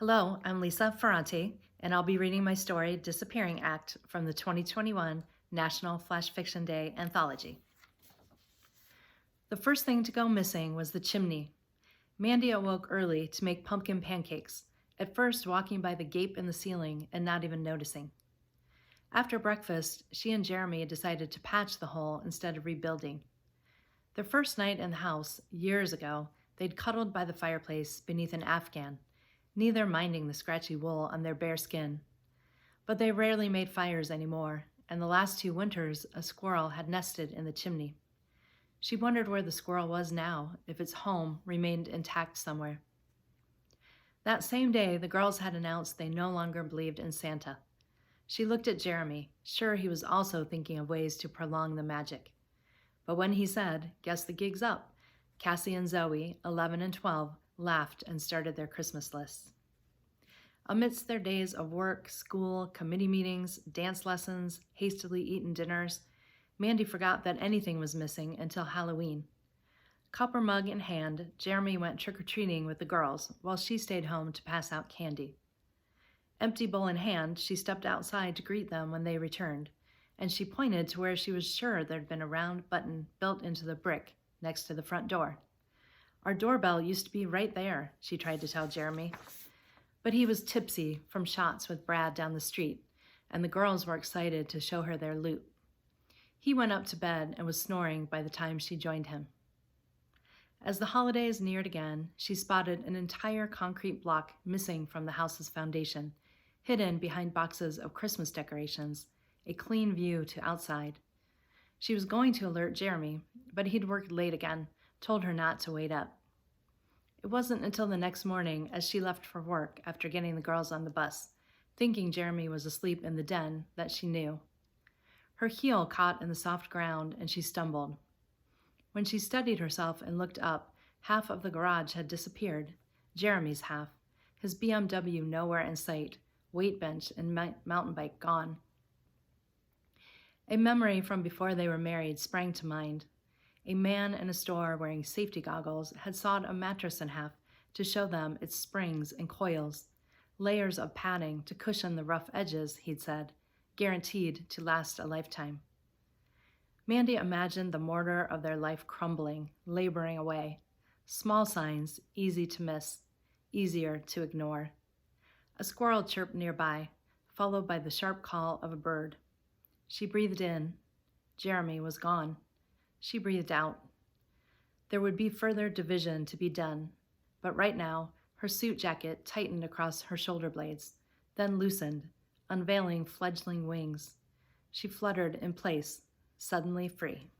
Hello, I'm Lisa Ferranti, and I'll be reading my story, Disappearing Act, from the 2021 National Flash Fiction Day Anthology. The first thing to go missing was the chimney. Mandy awoke early to make pumpkin pancakes, at first walking by the gape in the ceiling and not even noticing. After breakfast, she and Jeremy decided to patch the hole instead of rebuilding. Their first night in the house, years ago, they'd cuddled by the fireplace beneath an Afghan, neither minding the scratchy wool on their bare skin. But they rarely made fires anymore, and the last 2 winters a squirrel had nested in the chimney. She wondered where the squirrel was now, if its home remained intact somewhere. That same day, the girls had announced they no longer believed in Santa. She looked at Jeremy, sure he was also thinking of ways to prolong the magic. But when he said, "Guess the gig's up," Cassie and Zoe, 11 and 12, laughed and started their Christmas lists. Amidst their days of work, school, committee meetings, dance lessons, hastily eaten dinners, Mandy forgot that anything was missing until Halloween. Copper mug in hand, Jeremy went trick-or-treating with the girls while she stayed home to pass out candy. Empty bowl in hand, she stepped outside to greet them when they returned, and she pointed to where she was sure there'd been a round button built into the brick next to the front door. "Our doorbell used to be right there," she tried to tell Jeremy. But he was tipsy from shots with Brad down the street, and the girls were excited to show her their loot. He went up to bed and was snoring by the time she joined him. As the holidays neared again, she spotted an entire concrete block missing from the house's foundation, hidden behind boxes of Christmas decorations, a clean view to outside. She was going to alert Jeremy, but he'd worked late again, told her not to wait up. It wasn't until the next morning, as she left for work after getting the girls on the bus, thinking Jeremy was asleep in the den, that she knew. Her heel caught in the soft ground and she stumbled. When she steadied herself and looked up, half of the garage had disappeared, Jeremy's half, his BMW nowhere in sight, weight bench and mountain bike gone. A memory from before they were married sprang to mind. A man in a store wearing safety goggles had sawed a mattress in half to show them its springs and coils, layers of padding to cushion the rough edges, he'd said, guaranteed to last a lifetime. Mandy imagined the mortar of their life crumbling, laboring away. Small signs, easy to miss, easier to ignore. A squirrel chirped nearby, followed by the sharp call of a bird. She breathed in. Jeremy was gone. She breathed out. There would be further division to be done, but right now, her suit jacket tightened across her shoulder blades, then loosened, unveiling fledgling wings. She fluttered in place, suddenly free.